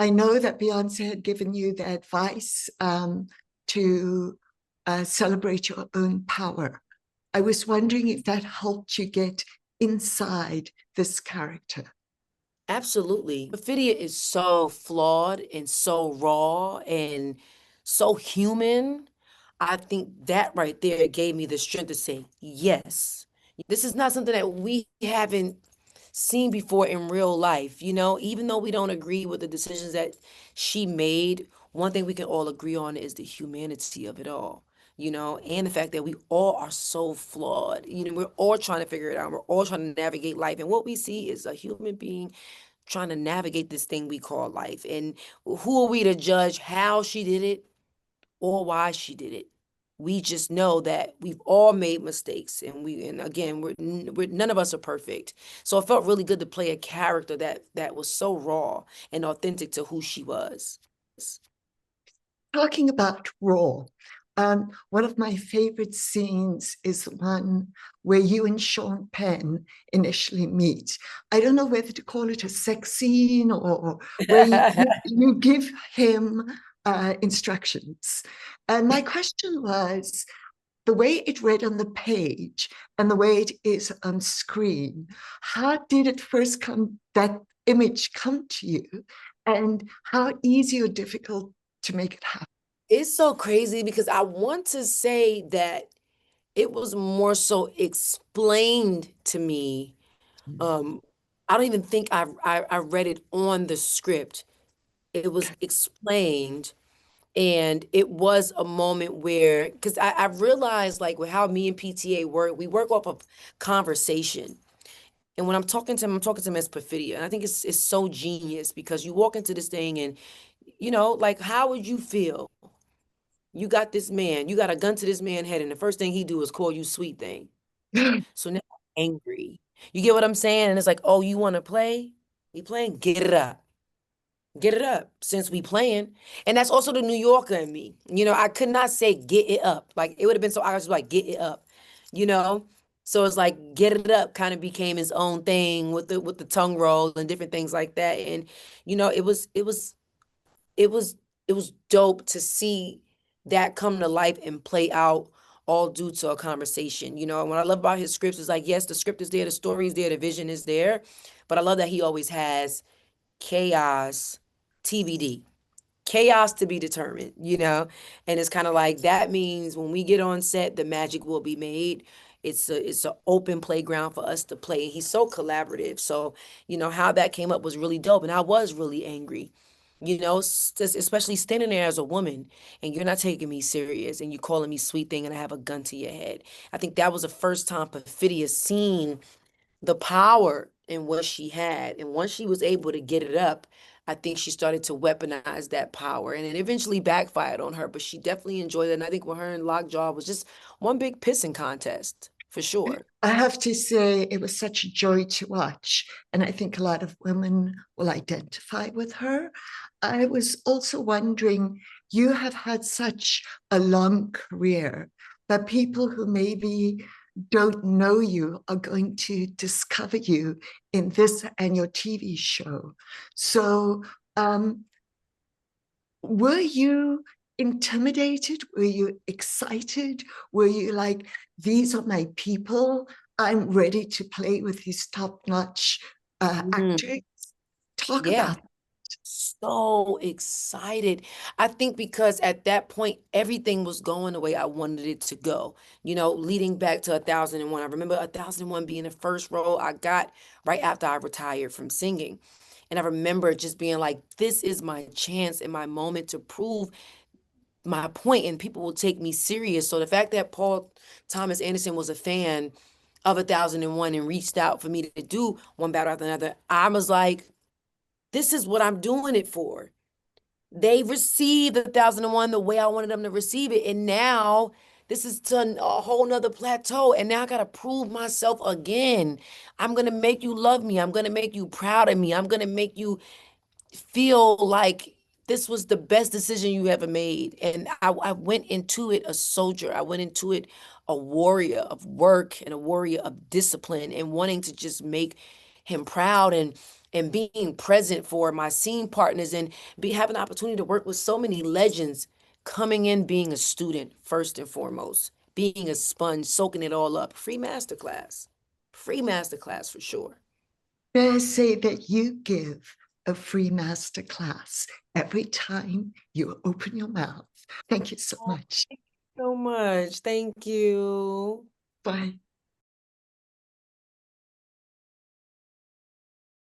I know that Beyonce had given you the advice to celebrate your own power. I was wondering if that helped you get inside this character. Absolutely. Perfidia is so flawed and so raw and so human. I think that right there gave me the strength to say, yes, this is not something that we haven't seen before in real life. Even though we don't agree with the decisions that she made, one thing we can all agree on is the humanity of it all. And the fact that we all are so flawed. We're all trying to figure it out. We're all trying to navigate life. And what we see is a human being trying to navigate this thing we call life. And who are we to judge how she did it or why she did it? We just know that we've all made mistakes, and again, we're none of us are perfect. So it felt really good to play a character that was so raw and authentic to who she was. Talking about Raw, one of my favorite scenes is the one where you and Sean Penn initially meet. I don't know whether to call it a sex scene or where you give him instructions. And my question was, the way it read on the page and the way it is on screen, how did it first come, that image come to you? And how easy or difficult to make it happen? It's so crazy because I want to say that it was more so explained to me. Um, I don't even think I read it on the script. It was explained, and it was a moment where, because I realized like with how me and PTA work, we work off of conversation. And when I'm talking to him, I'm talking to him as Perfidia. And I think it's so genius because you walk into this thing and, like, how would you feel? You got this man, you got a gun to this man's head, and the first thing he do is call you sweet thing. So now I'm angry. You get what I'm saying? And it's like, oh, you want to play? We playing? Get it up. Get it up since we playing. And that's also the New Yorker in me. I could not say get it up. Like it would have been so I was like, get it up, you know? So it's like get it up kind of became his own thing with the tongue roll and different things like that. And it was it was dope to see that come to life and play out all due to a conversation. And what I love about his scripts is like, yes, the script is there, the story is there, the vision is there. But I love that he always has chaos, TBD, chaos to be determined. And it's kind of like that means when we get on set, the magic will be made. It's an open playground for us to play. He's so collaborative. So, how that came up was really dope. And I was really angry, especially standing there as a woman and you're not taking me serious and you calling me sweet thing and I have a gun to your head. I think that was the first time Perfidia seen the power in what she had. And once she was able to get it up, I think she started to weaponize that power. And it eventually backfired on her, but she definitely enjoyed it. And I think with her and Lockjaw was just one big pissing contest, for sure. I have to say, it was such a joy to watch. And I think a lot of women will identify with her. I was also wondering, you have had such a long career, but people who maybe don't know you are going to discover you in this and your TV show. So, were you intimidated? Were you excited? Were you like, these are my people? I'm ready to play with these top-notch actors. Talk Yeah. about So excited. I think because at that point, everything was going the way I wanted it to go. Leading back to 1001. I remember 1001 being the first role I got right after I retired from singing. And I remember just being like, this is my chance and my moment to prove my point, and people will take me serious. So the fact that Paul Thomas Anderson was a fan of 1001 and reached out for me to do one battle after another, I was like, this is what I'm doing it for. They received 1001 the way I wanted them to receive it. And now this is to a whole nother plateau. And now I got to prove myself again. I'm going to make you love me. I'm going to make you proud of me. I'm going to make you feel like this was the best decision you ever made. And I went into it a soldier. I went into it a warrior of work and a warrior of discipline and wanting to just make him proud. And and being present for my scene partners and having the opportunity to work with so many legends, coming in, being a student first and foremost, being a sponge, soaking it all up. Free masterclass. Free masterclass for sure. May I say that you give a free master class every time you open your mouth. Thank you so much. So much. Thank you. Bye.